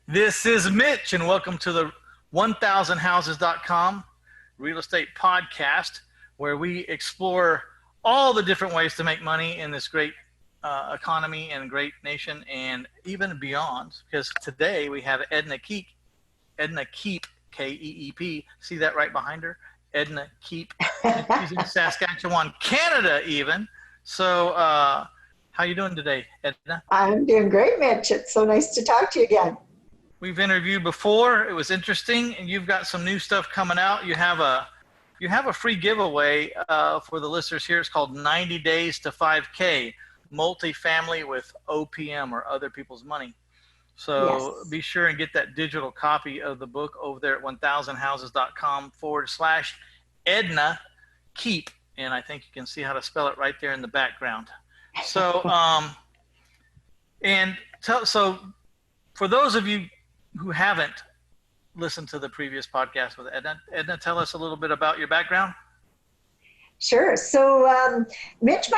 This is Mitch, and welcome to the 1000houses.com real estate podcast, where we explore all the different ways to make money in this great economy and great nation, and even beyond. Because today we have Edna Keep, K-E-E-P. See that right behind her? Edna Keep. She's in Saskatchewan, Canada, even. So, how you doing today, Edna? I'm doing great, Mitch. It's so nice to talk to you again. We've interviewed before. It was interesting, and you've got some new stuff coming out. You have a free giveaway for the listeners here. It's called 90 Days to 5K, multifamily with OPM, or other people's money. So Be sure and get that digital copy of the book over there at 1000houses.com/Edna Keep. And I think you can see how to spell it right there in the background. So, so for those of you who haven't listened to the previous podcast with Edna, tell us a little bit about your background. Sure. So, Mitch,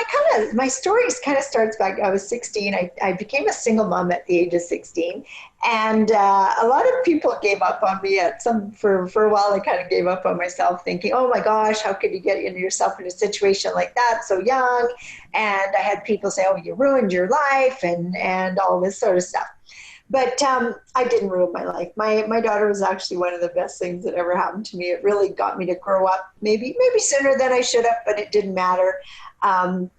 my story kind of starts back. I was 16. I became a single mom at the age of 16, and a lot of people gave up on me for a while. I kind of gave up on myself, thinking, "Oh my gosh, how could you get yourself in a situation like that so young?" And I had people say, "Oh, you ruined your life," and all this sort of stuff. But I didn't ruin my life. My daughter was actually one of the best things that ever happened to me. It really got me to grow up, maybe sooner than I should have, but it didn't matter. Now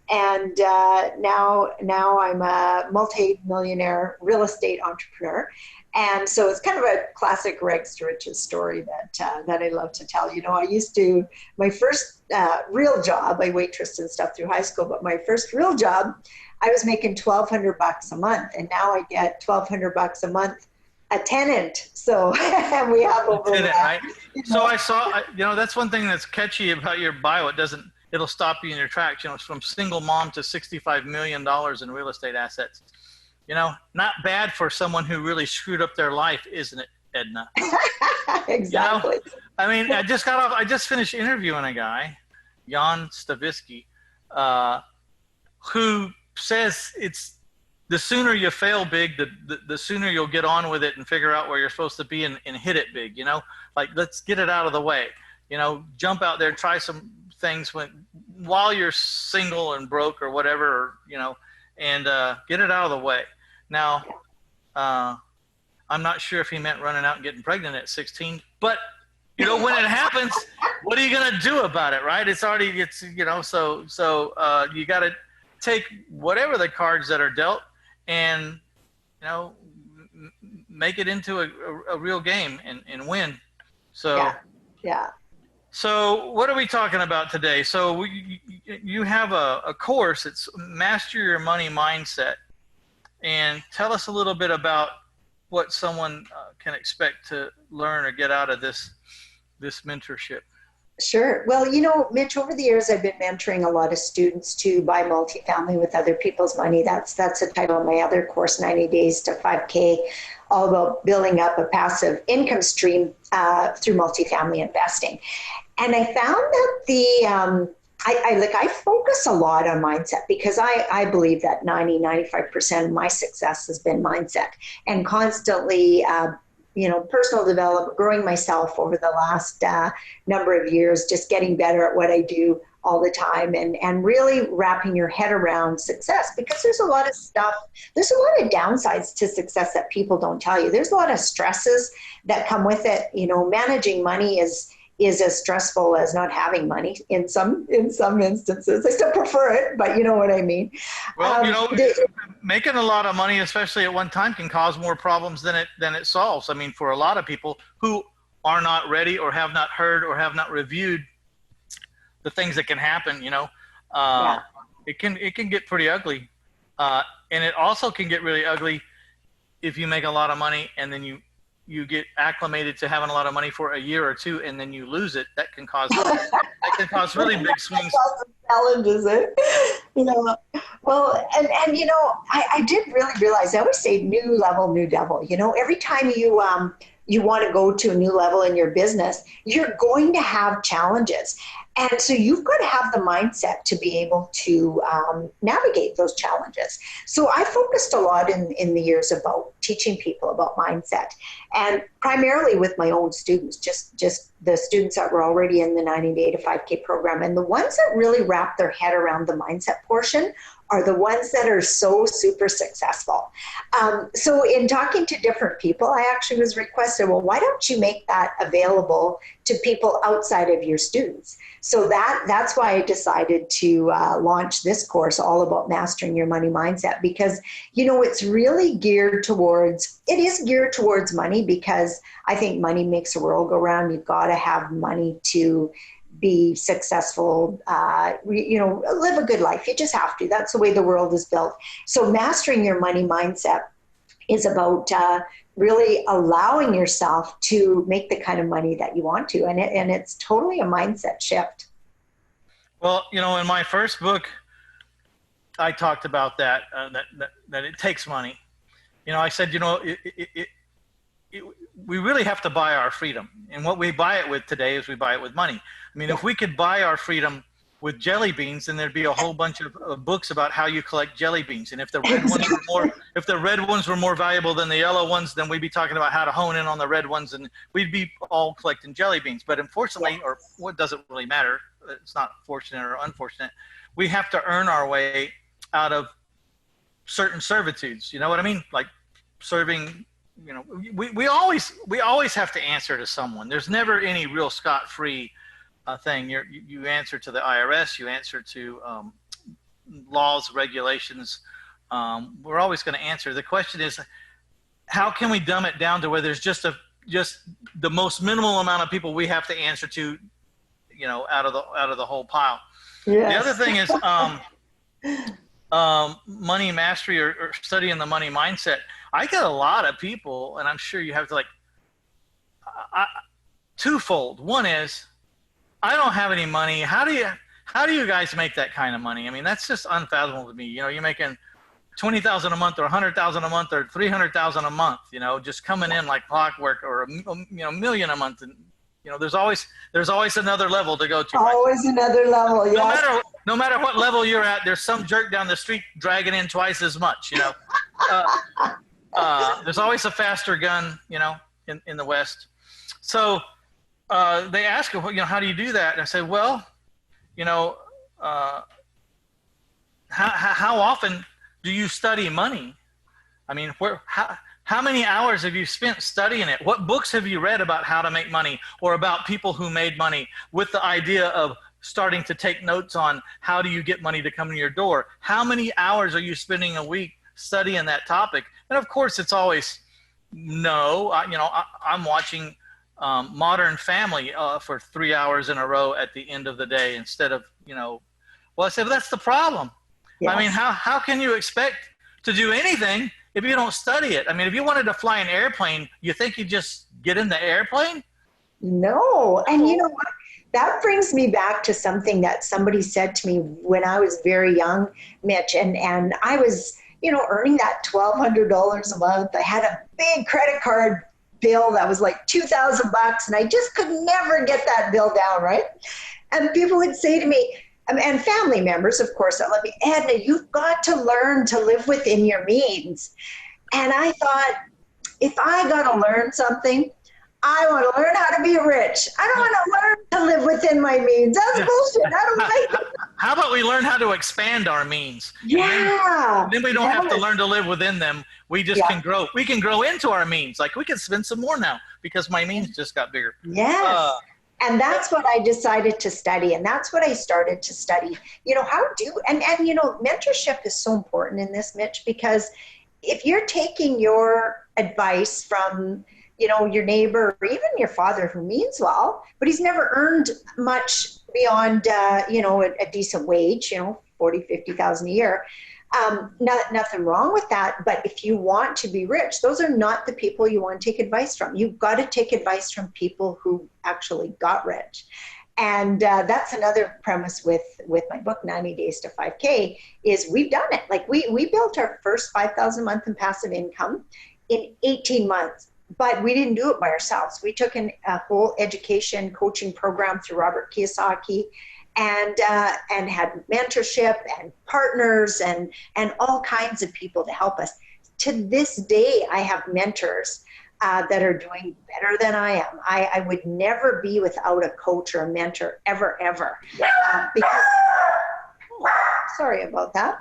I'm a multi-millionaire real estate entrepreneur. And so it's kind of a classic rags to riches story that I love to tell. You know, my first real job, I waitressed and stuff through high school, but my first real job, I was making $1,200 a month, and now I get $1,200 a month a tenant. So and we have over that, right? So I saw, that's one thing that's catchy about your bio. It'll stop you in your tracks. You know, it's from single mom to $65 million in real estate assets. You know, not bad for someone who really screwed up their life, isn't it, Edna? Exactly. You know? I mean, I just finished interviewing a guy, Jan Stavisky, who says it's the sooner you fail big, the sooner you'll get on with it and figure out where you're supposed to be and hit it big, you know, like let's get it out of the way, you know, jump out there, try some things while you're single and broke or whatever, or, you know, and get it out of the way. Now, I'm not sure if he meant running out and getting pregnant at 16, but you know, when it happens, what are you going to do about it? Right. So you got to take whatever the cards that are dealt and, you know, make it into a real game and win. So, yeah. So what are we talking about today? So you have a course. It's Master Your Money Mindset. And tell us a little bit about what someone can expect to learn or get out of this mentorship. Sure. Well, you know, Mitch, over the years, I've been mentoring a lot of students to buy multifamily with other people's money. That's the title of my other course, 90 Days to 5K, all about building up a passive income stream through multifamily investing. And I found that I focus a lot on mindset because I believe that 95% of my success has been mindset and constantly personal development, growing myself over the last number of years, just getting better at what I do all the time and really wrapping your head around success, because there's a lot of stuff, there's a lot of downsides to success that people don't tell you. There's a lot of stresses that come with it. You know, managing money is as stressful as not having money in some instances. I still prefer it, but you know what I mean. Well, making a lot of money, especially at one time, can cause more problems than it solves. I mean, for a lot of people who are not ready or have not heard or have not reviewed the things that can happen, you know, it can get pretty ugly. And it also can get really ugly if you make a lot of money and then you get acclimated to having a lot of money for a year or two, and then you lose it. That can cause really big swings. Challenges it, you know. Well, and you know, I did really realize. I always say, new level, new devil. You know, every time you want to go to a new level in your business, you're going to have challenges. And so you've got to have the mindset to be able to navigate those challenges. So I focused a lot in the years about teaching people about mindset, and primarily with my own students, just the students that were already in the 90-day to 5K program. And the ones that really wrap their head around the mindset portion are the ones that are so super successful. So in talking to different people, I actually was requested, well, why don't you make that available to people outside of your students? So that's why I decided to launch this course all about mastering your money mindset, because, you know, it's really geared towards money, because I think money makes the world go round. You've got to have money to be successful, live a good life. You just have to. That's the way the world is built. So mastering your money mindset is about really allowing yourself to make the kind of money that you want to. And it's totally a mindset shift. Well, you know, in my first book, I talked about that it takes money. You know, I said, you know, we really have to buy our freedom. And what we buy it with today is we buy it with money. I mean, if we could buy our freedom with jelly beans, then there'd be a whole bunch of books about how you collect jelly beans. And if the red ones were more valuable than the yellow ones, then we'd be talking about how to hone in on the red ones, and we'd be all collecting jelly beans. But unfortunately, or what doesn't really matter, it's not fortunate or unfortunate, we have to earn our way out of certain servitudes. You know what I mean? Like serving. You know, we always have to answer to someone. There's never any real scot-free thing. You answer to the IRS. You answer to laws, regulations. We're always going to answer. The question is, how can we dumb it down to where there's just the most minimal amount of people we have to answer to, you know, out of the whole pile. Yes. The other thing is money mastery or studying the money mindset. I get a lot of people, and I'm sure you have to, like, twofold. One is, I don't have any money. How do you guys make that kind of money? I mean, that's just unfathomable to me. You know, you're making $20,000 a month, or $100,000 a month, or $300,000 a month. You know, just coming in like clockwork, or $1 million a month, and you know, there's always another level to go to. Always right? Another level. Yes. No matter what level you're at, there's some jerk down the street dragging in twice as much. You know. There's always a faster gun, you know, in the West. So they ask, you know, how do you do that? And I say, well, you know, how often do you study money? I mean, how many hours have you spent studying it? What books have you read about how to make money, or about people who made money, with the idea of starting to take notes on how do you get money to come to your door? How many hours are you spending a week studying that topic? And of course, it's always no. I'm watching Modern Family for 3 hours in a row at the end of the day, instead of, you know. Well, I said, well, that's the problem. Yes. I mean, how can you expect to do anything if you don't study it? I mean, if you wanted to fly an airplane, you think you just get in the airplane? No. And you know what? That brings me back to something that somebody said to me when I was very young, Mitch, and I was, you know, earning that $1,200 a month. I had a big credit card bill that was like $2,000, and I just could never get that bill down, right? And people would say to me, and family members, of course, that let me, Edna, you've got to learn to live within your means. And I thought, if I got to learn something, I want to learn how to be rich. I don't want to learn to live within my means. That's bullshit. I don't like it. How about we learn how to expand our means? Yeah. Then we don't have to learn to live within them. We just can grow. We can grow into our means. Like, we can spend some more now because my means just got bigger. Yes. And that's what I decided to study. And that's what I started to study. You know, and you know, mentorship is so important in this, Mitch, because if you're taking your advice from, you know, your neighbor, or even your father, who means well, but he's never earned much beyond, you know, a decent wage, you know, 40, 50,000 a year. Nothing wrong with that. But if you want to be rich, those are not the people you want to take advice from. You've got to take advice from people who actually got rich. And that's another premise with my book, 90 Days to 5K, is we've done it. Like we built our first $5,000 a month in passive income in 18 months. but we didn't do it by ourselves. We took a whole education coaching program through Robert Kiyosaki, and had mentorship and partners and all kinds of people to help us. To this day, I have mentors that are doing better than I am. I would never be without a coach or a mentor, ever, ever. Because, sorry about that.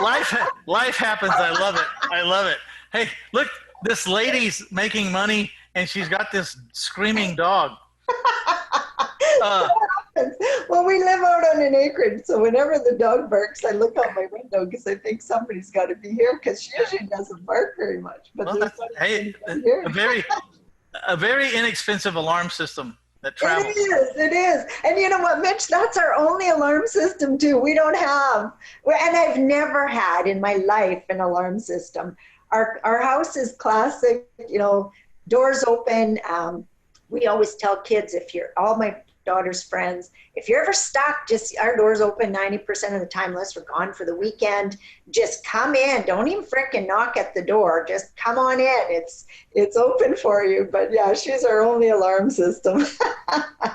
Life happens. I love it. I love it. Hey, look, this lady's making money, and she's got this screaming dog. Well, we live out on an acreage, so whenever the dog barks, I look out my window because I think somebody's got to be here, because she usually doesn't bark very much. But well, hey, a very inexpensive alarm system that travels. It is. And you know what, Mitch? That's our only alarm system too. We don't have, and I've never had in my life an alarm system. Our house is classic, you know, doors open. We always tell kids, all my daughter's friends, if you're ever stuck, just our doors open 90% of the time unless we're gone for the weekend. Just come in. Don't even frickin' knock at the door. Just come on in. It's open for you. But yeah, she's our only alarm system.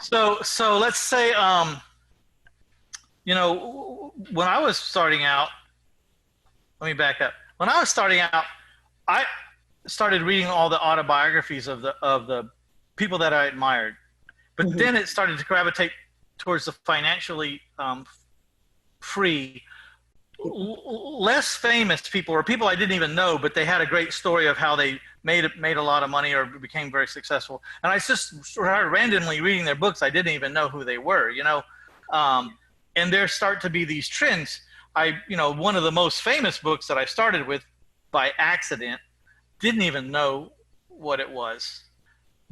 So let's say, you know, when I was starting out, let me back up. When I was starting out, I started reading all the autobiographies of the people that I admired. But then it started to gravitate towards the financially free, less famous people, or people I didn't even know, but they had a great story of how they made a lot of money or became very successful. And I just started randomly reading their books. I didn't even know who they were, you know. And there start to be these trends. One of the most famous books that I started with by accident, didn't even know what it was.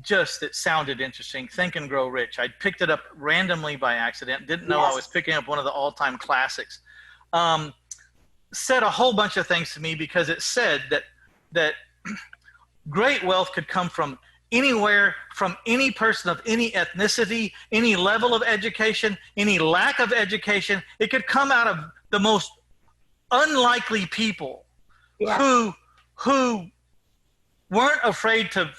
Just it sounded interesting. Think and Grow Rich. I picked it up randomly by accident. Didn't know I was picking up one of the all-time classics. Said a whole bunch of things to me, because it said that great wealth could come from anywhere, from any person of any ethnicity, any level of education, any lack of education. It could come out of the most unlikely people who weren't afraid to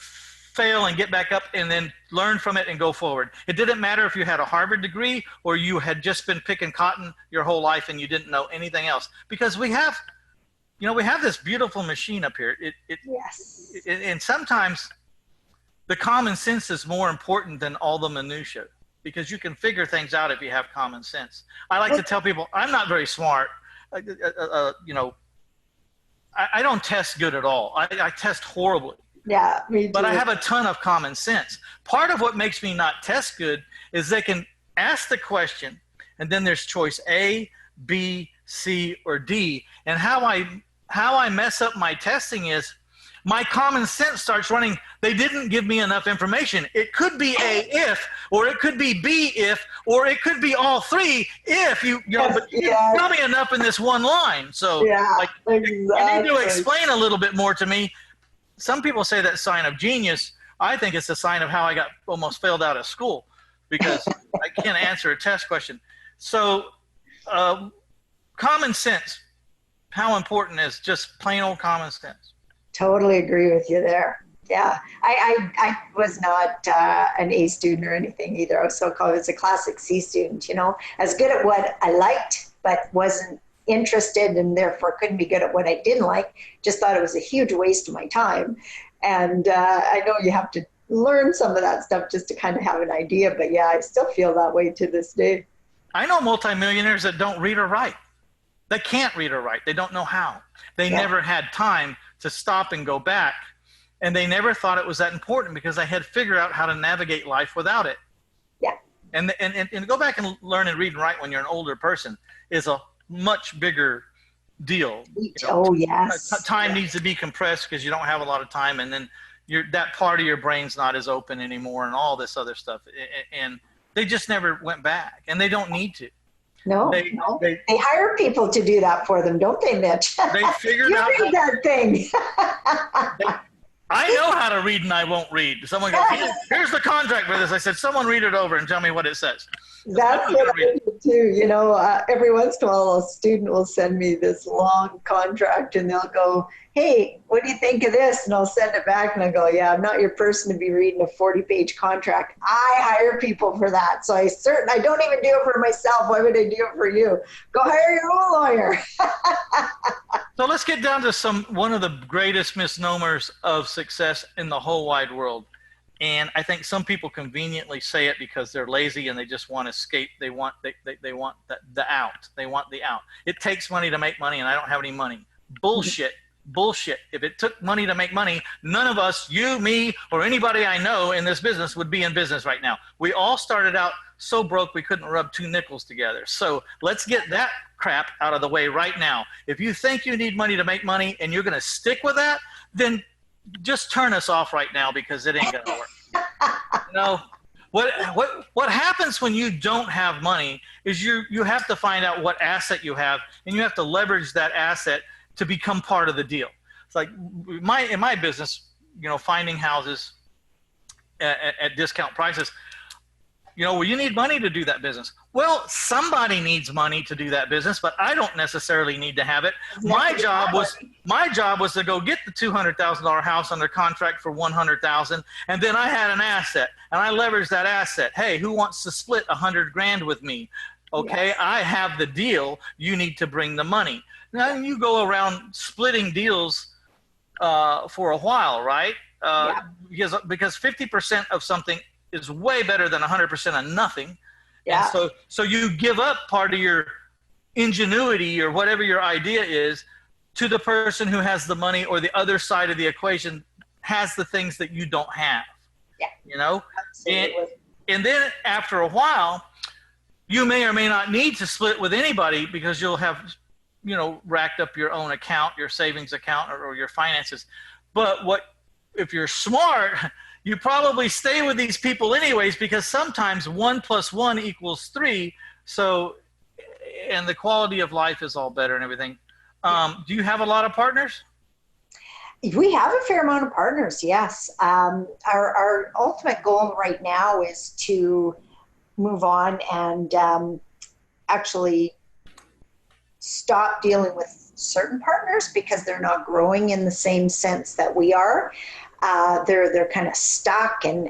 fail and get back up and then learn from it and go forward. It didn't matter if you had a Harvard degree or you had just been picking cotton your whole life and you didn't know anything else. Because we have this beautiful machine up here. And sometimes the common sense is more important than all the minutia, because you can figure things out if you have common sense. I like to tell people, I'm not very smart. I don't test good at all. I test horribly. Yeah, me too. But I have a ton of common sense. Part of what makes me not test good is they can ask the question, and then there's choice A, B, C, or D. And how I mess up my testing is my common sense starts running. They didn't give me enough information. It could be A if, or it could be B if, or it could be all three if but you didn't tell me enough in this one line. So you need to explain a little bit more to me. Some people say that's a sign of genius. I think it's a sign of how I got almost failed out of school, because I can't answer a test question. So common sense, how important is just plain old common sense? Totally agree with you there. Yeah, I was not an A student or anything either. I was so-called as a classic C student, you know, as good at what I liked, but wasn't interested, and therefore couldn't be good at what I didn't like. Just thought it was a huge waste of my time. And I know you have to learn some of that stuff just to kind of have an idea, but yeah, I still feel that way to this day. I know multimillionaires that don't read or write. They can't read or write. They don't know how. They never had time to stop and go back, and they never thought it was that important, because they had figured out how to navigate life without it. Yeah. And go back and learn and read and write when you're an older person is a much bigger deal. Time needs to be compressed because you don't have a lot of time, and then that part of your brain's not as open anymore, and all this other stuff. And they just never went back, and they don't need to. No, they hire people to do that for them, don't they, Mitch? They figured you out read that thing. I know how to read and I won't read. Someone goes, here's the contract for this. I said, someone read it over and tell me what it says. That's what I do too. You know, every once in a while, a student will send me this long contract and they'll go, hey, what do you think of this? And I'll send it back and I go, yeah, I'm not your person to be reading a 40-page contract. I hire people for that. So I don't even do it for myself. Why would I do it for you? Go hire your own lawyer. So let's get down to one of the greatest misnomers of success in the whole wide world. And I think some people conveniently say it because they're lazy and they just want to escape. They want the out. They want the out. It takes money to make money and I don't have any money. Bullshit. Bullshit. If it took money to make money, none of us, you, me, or anybody I know in this business would be in business right now. We all started out so broke we couldn't rub two nickels together. So let's get that crap out of the way right now. If you think you need money to make money and you're going to stick with that, then just turn us off right now because it ain't going to work. You know, what happens when you don't have money is you have to find out what asset you have and you have to leverage that asset to become part of the deal. It's like in my business, you know, finding houses at discount prices, you know, well, you need money to do that business. Well, somebody needs money to do that business, but I don't necessarily need to have it. My job was to go get the $200,000 house under contract for $100,000, and then I had an asset, and I leveraged that asset. Hey, who wants to split $100,000 with me? Okay, yes. I have the deal. You need to bring the money. Now you go around splitting deals for a while, right? Because 50% of something is way better than 100% of nothing. Yeah. And so you give up part of your ingenuity or whatever your idea is to the person who has the money, or the other side of the equation has the things that you don't have. Yeah. You know? And then after a while, you may or may not need to split with anybody because you'll have, you know, racked up your own account, your savings account, or your finances. But if you're smart, you probably stay with these people anyways, because sometimes 1 + 1 = 3. So, and the quality of life is all better and everything. Do you have a lot of partners? We have a fair amount of partners, yes. Our ultimate goal right now is to move on and actually stop dealing with certain partners because they're not growing in the same sense that we are. They're kind of stuck and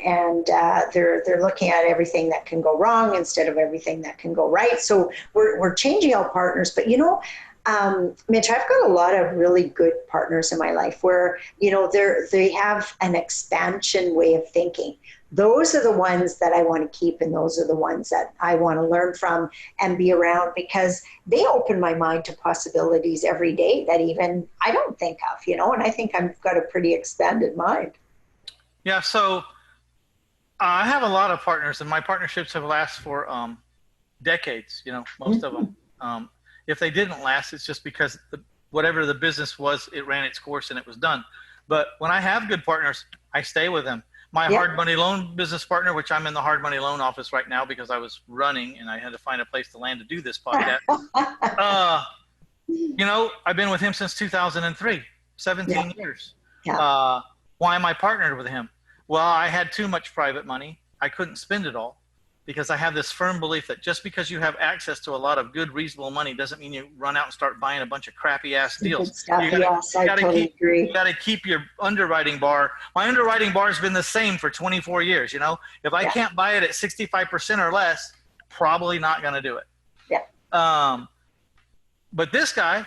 they're looking at everything that can go wrong instead of everything that can go right. So we're changing out partners. But you know, Mitch, I've got a lot of really good partners in my life where, you know, they have an expansion way of thinking. Those are the ones that I want to keep, and those are the ones that I want to learn from and be around, because they open my mind to possibilities every day that even I don't think of, you know, and I think I've got a pretty expanded mind. Yeah, so I have a lot of partners, and my partnerships have lasted for decades, you know, most of them. If they didn't last, it's just because whatever the business was, it ran its course and it was done. But when I have good partners, I stay with them. My hard money loan business partner, which I'm in the hard money loan office right now because I was running and I had to find a place to land to do this podcast. You know, I've been with him since 2003, 17 years. Yeah. Why am I partnered with him? Well, I had too much private money. I couldn't spend it all because I have this firm belief that just because you have access to a lot of good, reasonable money doesn't mean you run out and start buying a bunch of crappy ass deals. I totally agree. You got to keep your underwriting bar. My underwriting bar has been the same for 24 years. You know, if I can't buy it at 65% or less, probably not going to do it. Yeah. But this guy,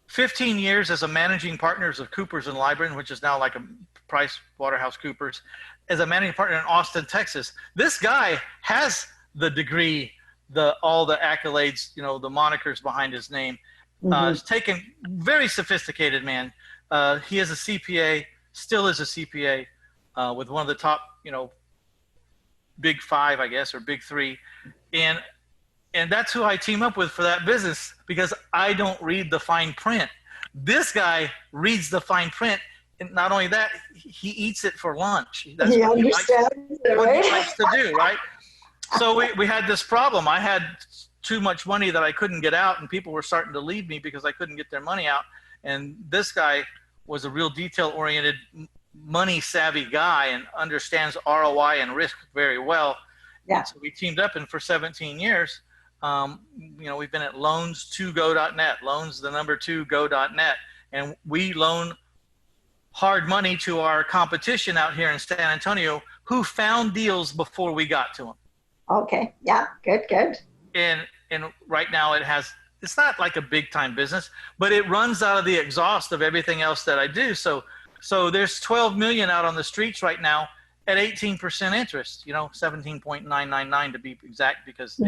15 years as a managing partner of Coopers and Lybrand, which is now like a Price Waterhouse Coopers, as a managing partner in Austin, Texas. This guy has the degree, all the accolades, you know, the monikers behind his name. He's taken, very sophisticated man. He is a CPA, still is a CPA, with one of the top, you know, big 5, I guess, or big 3. And that's who I team up with for that business, because I don't read the fine print. This guy reads the fine print. And not only that, he eats it for lunch. That's what he likes to do, right? So we had this problem. I had too much money that I couldn't get out, and people were starting to leave me because I couldn't get their money out. And this guy was a real detail-oriented, money-savvy guy and understands ROI and risk very well. Yeah. And so we teamed up, and for 17 years, we've been at loans2go.net, loans the number 2go.net, and we loan hard money to our competition out here in San Antonio who found deals before we got to them. Okay. Yeah. Good. And right now it's not like a big time business, but it runs out of the exhaust of everything else that I do. So there's 12 million out on the streets right now at 18% interest, 17.999 to be exact, because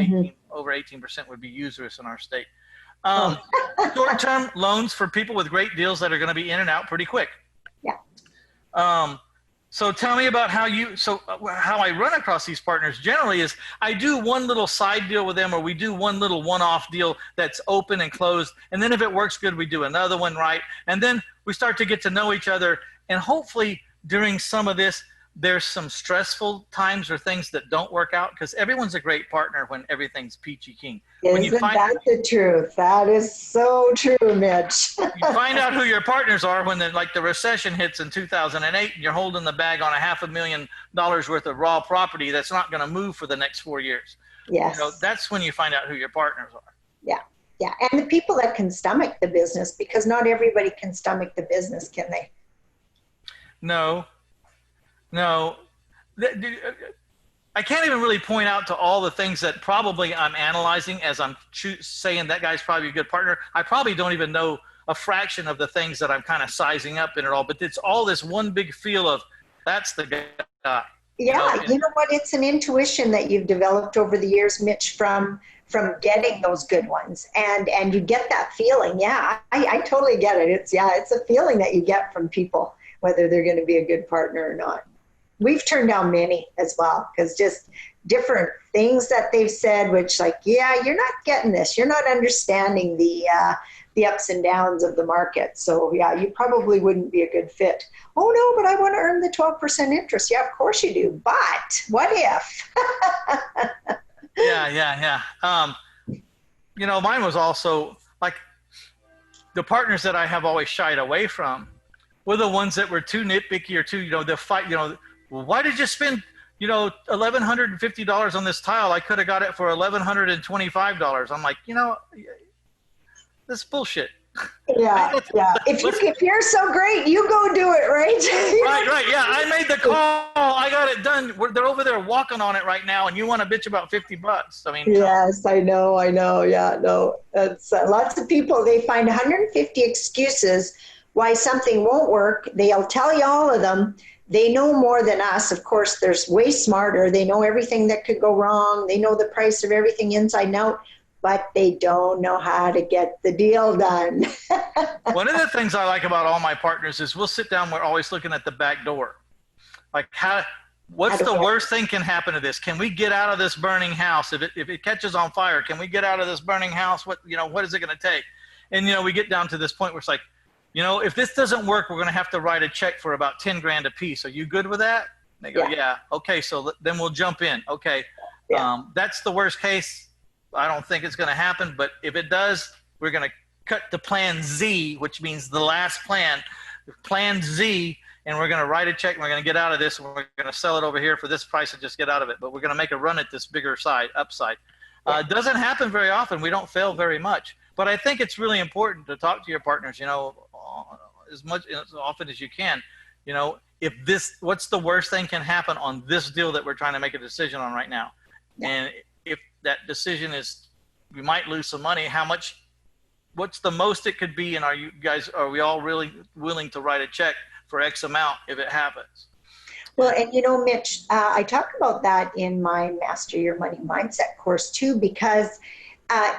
over 18% would be usurious in our state. Short-term loans for people with great deals that are going to be in and out pretty quick. Yeah. So tell me about how I run across these partners generally is I do one little side deal with them, or we do one little one-off deal that's open and closed. And then if it works good, we do another one, right? And then we start to get to know each other. And hopefully during some of this, there's some stressful times or things that don't work out, because everyone's a great partner when everything's peachy keen. Isn't that the truth? That is so true, Mitch. You find out who your partners are when the recession hits in 2008 and you're holding the bag on $500,000 worth of raw property that's not going to move for the next 4 years. Yes. That's when you find out who your partners are. Yeah. Yeah. And the people that can stomach the business, because not everybody can stomach the business, can they? No. I can't even really point out to all the things that probably I'm analyzing as I'm saying that guy's probably a good partner. I probably don't even know a fraction of the things that I'm kind of sizing up in it all, but it's all this one big feel of that's the guy. Yeah, you know what? It's an intuition that you've developed over the years, Mitch, from getting those good ones, and you get that feeling. Yeah, I totally get it. It's a feeling that you get from people, whether they're going to be a good partner or not. We've turned down many as well, because just different things that they've said, which you're not getting this. You're not understanding the ups and downs of the market. So yeah, you probably wouldn't be a good fit. Oh no, but I want to earn the 12% interest. Yeah, of course you do. But what if? Yeah. Mine was also like the partners that I have always shied away from were the ones that were too nitpicky or too, the fight, well, why did you spend, $1,150 on this tile? I could have got it for $1,125. I'm like, this is bullshit. Yeah. If you're so great, you go do it, right? Right. Yeah, I made the call. I got it done. They're over there walking on it right now, and you want to bitch about $50? I mean. Yes, I know. Yeah, no. That's lots of people. They find 150 excuses why something won't work. They'll tell you all of them. They know more than us. Of course, they're way smarter. They know everything that could go wrong. They know the price of everything inside and out, but they don't know how to get the deal done. One of the things I like about all my partners is we'll sit down. We're always looking at the back door. Like what's the worst thing can happen to this? Can we get out of this burning house? If it catches on fire, can we get out of this burning house? What is it going to take? And, we get down to this point where it's like, if this doesn't work, we're going to have to write a check for about 10 grand a piece. Are you good with that? And they go, yeah. Okay. So then we'll jump in. Okay. Yeah. That's the worst case. I don't think it's going to happen, but if it does, we're going to cut to plan Z, which means the last plan Z, and we're going to write a check and we're going to get out of this and we're going to sell it over here for this price and just get out of it. But we're going to make a run at this bigger upside. It doesn't happen very often. We don't fail very much, but I think it's really important to talk to your partners, as often as you can, what's the worst thing can happen on this deal that we're trying to make a decision on right now. Yeah. And if that decision is, we might lose some money, what's the most it could be? And are we all really willing to write a check for X amount if it happens? Well, and Mitch, I talk about that in my Master Your Money Mindset course too, because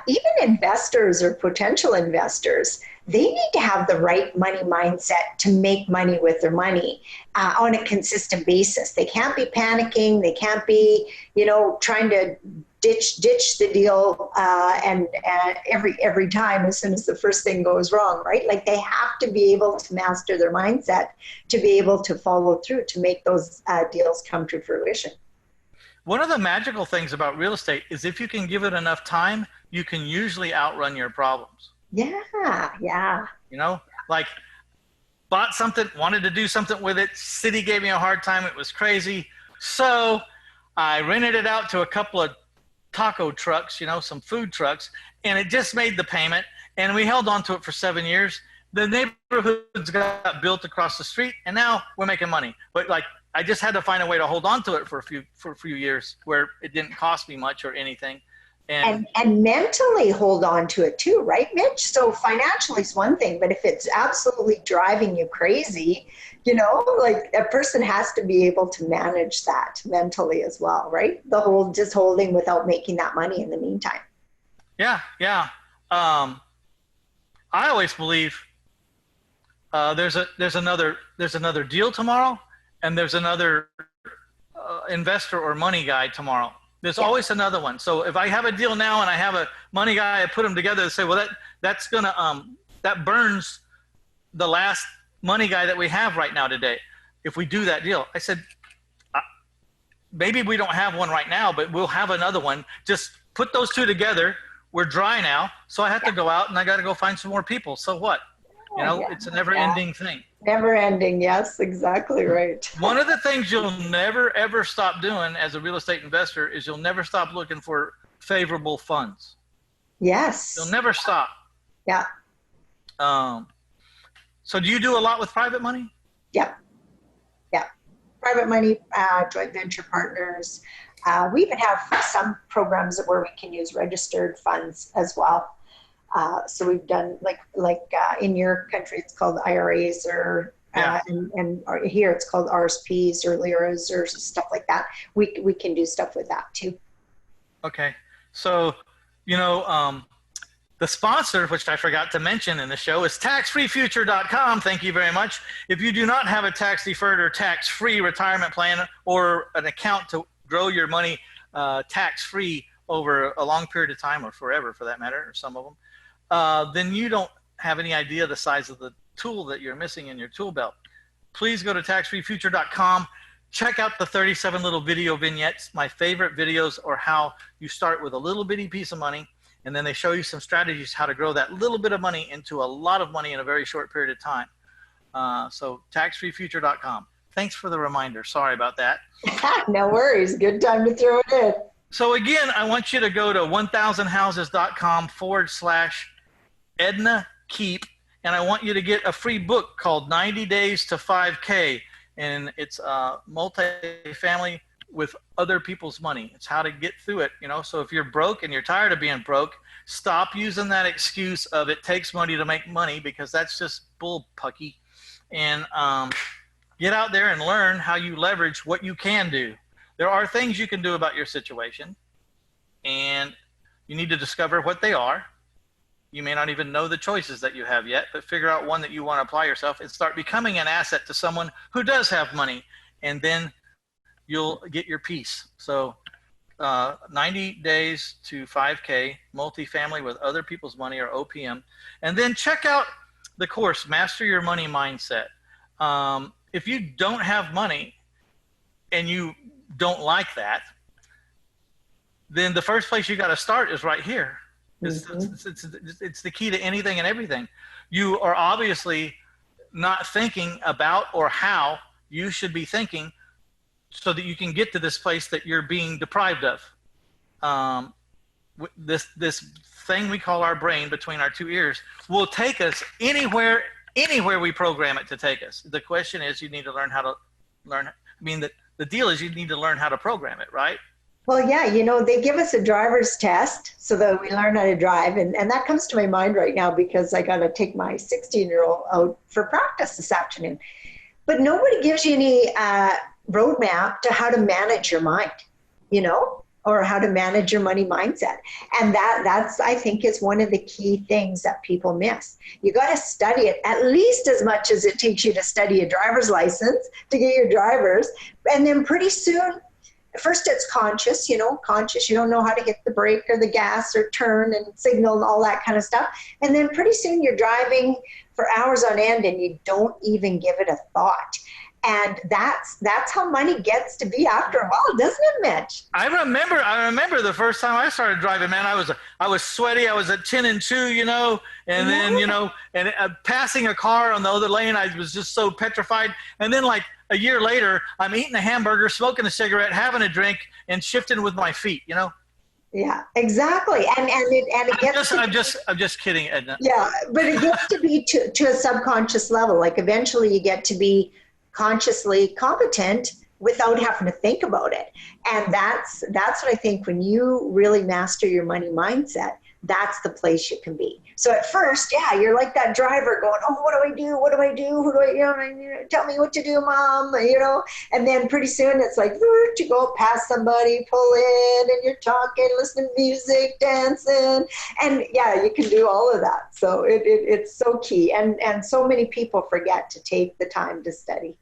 even investors or potential investors, they need to have the right money mindset to make money with their money on a consistent basis. They can't be panicking. They can't be, trying to ditch the deal and every time as soon as the first thing goes wrong, right? Like they have to be able to master their mindset to be able to follow through to make those deals come to fruition. One of the magical things about real estate is if you can give it enough time, you can usually outrun your problems. Yeah. Like bought something, wanted to do something with it. City gave me a hard time. It was crazy. So I rented it out to a couple of taco trucks, some food trucks, and it just made the payment. And we held on to it for 7 years. The neighborhoods got built across the street, and now we're making money. But I just had to find a way to hold on to it for a few years where it didn't cost me much or anything. And mentally hold on to it too, right, Mitch? So financially is one thing, but if it's absolutely driving you crazy, a person has to be able to manage that mentally as well, right? The whole just holding without making that money in the meantime. Yeah. I always believe there's another deal tomorrow, and there's another investor or money guy tomorrow. There's always another one. So if I have a deal now and I have a money guy, I put them together and say, well, that's gonna that burns the last money guy that we have right now today. If we do that deal, I said, maybe we don't have one right now, but we'll have another one. Just put those two together. We're dry now, so I have to go out and I got to go find some more people. So what? It's a never-ending thing. Never-ending, yes, exactly right. One of the things you'll never, ever stop doing as a real estate investor is you'll never stop looking for favorable funds. Yes. You'll never stop. Yeah. So do you do a lot with private money? Yeah. Private money, joint venture partners. We even have some programs where we can use registered funds as well. So we've done like in your country, it's called IRAs or and here it's called RSPs or LIRAs or stuff like that. We can do stuff with that too. Okay. So, the sponsor, which I forgot to mention in the show, is taxfreefuture.com. Thank you very much. If you do not have a tax deferred or tax free retirement plan or an account to grow your money tax free over a long period of time or forever for that matter, or some of them, then you don't have any idea the size of the tool that you're missing in your tool belt. Please go to taxfreefuture.com. Check out the 37 little video vignettes. My favorite videos are how you start with a little bitty piece of money, and then they show you some strategies how to grow that little bit of money into a lot of money in a very short period of time. So taxfreefuture.com. Thanks for the reminder. Sorry about that. No worries. Good time to throw it in. So again, I want you to go to 1000houses.com/Edna Keep, and I want you to get a free book called 90 Days to 5K, and it's multi-family with other people's money. It's how to get through it, So if you're broke and you're tired of being broke, stop using that excuse of it takes money to make money, because that's just bullpucky, and get out there and learn how you leverage what you can do. There are things you can do about your situation, and you need to discover what they are. You may not even know the choices that you have yet, but figure out one that you want to apply yourself and start becoming an asset to someone who does have money, and then you'll get your peace. So 90 days to 5K, multifamily with other people's money, or OPM. And then check out the course, Master Your Money Mindset. If you don't have money and you don't like that, then the first place you got to start is right here. It's the key to anything and everything. You are obviously not thinking about or how you should be thinking so that you can get to this place that you're being deprived of. This thing we call our brain between our two ears will take us anywhere we program it to take us. The question is, you need to learn how to learn. The deal is you need to learn how to program it, right? Well, yeah, they give us a driver's test so that we learn how to drive. And that comes to my mind right now because I got to take my 16-year-old out for practice this afternoon. But nobody gives you any roadmap to how to manage your mind, or how to manage your money mindset. And that's, I think, is one of the key things that people miss. You got to study it at least as much as it takes you to study a driver's license to get your driver's. And then pretty soon, first it's conscious, you don't know how to hit the brake or the gas or turn and signal and all that kind of stuff. And then pretty soon you're driving for hours on end and you don't even give it a thought. And that's how money gets to be after a while, doesn't it, Mitch? I remember the first time I started driving, man. I was sweaty. I was at 10 and 2, you know, and then, you know, and passing a car on the other lane, I was just so petrified. And then like a year later, I'm eating a hamburger, smoking a cigarette, having a drink, and shifting with my feet, you know. Yeah, exactly. And it gets I'm just kidding, Edna. yeah, but it gets to be to a subconscious level. Like eventually you get to be consciously competent without having to think about it. And that's what I think, when you really master your money mindset, that's the place you can be. So at first, yeah, you're like that driver going, oh, what do I do? What do I do? Who do I, you know, tell me what to do, mom, you know? And then pretty soon it's like, you go past somebody, pull in, and you're talking, listening to music, dancing. And yeah, you can do all of that. So it's so key. And so many people forget to take the time to study.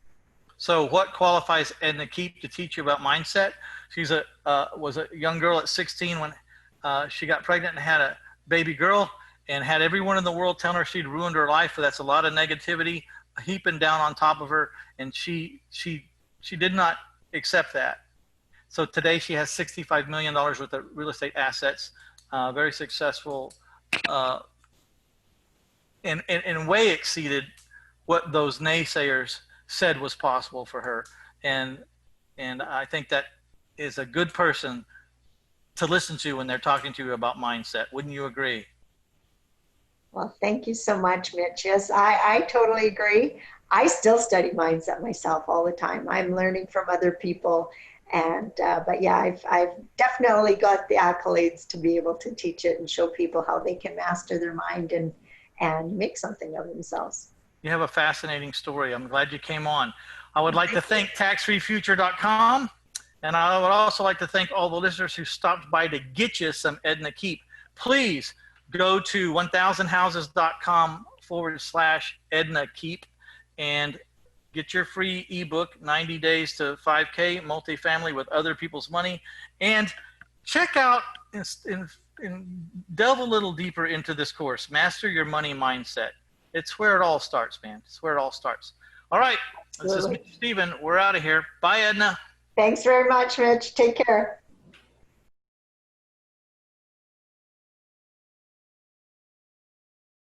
So what qualifies Edna Keep to teach you about mindset? She's was a young girl at 16 when she got pregnant and had a baby girl, and had everyone in the world telling her she'd ruined her life. But that's a lot of negativity heaping down on top of her, and she did not accept that. So today she has $65 million worth of real estate assets, very successful, and way exceeded what those naysayers said was possible for her. And I think that is a good person to listen to when they're talking to you about mindset. Wouldn't you agree? Well, thank you so much, Mitch. Yes, I totally agree. I still study mindset myself all the time. I'm learning from other people. And, but yeah, I've definitely got the accolades to be able to teach it and show people how they can master their mind and make something of themselves. You have a fascinating story. I'm glad you came on. I would like to thank taxfreefuture.com. And I would also like to thank all the listeners who stopped by to get you some Edna Keep. Please go to 1000houses.com/Edna Keep and get your free ebook, 90 Days to 5K, Multifamily with Other People's Money. And check out and delve a little deeper into this course, Master Your Money Mindset. It's where it all starts, man. It's where it all starts. All right. This is Mitch Stephen. We're out of here. Bye, Edna. Thanks very much, Mitch. Take care.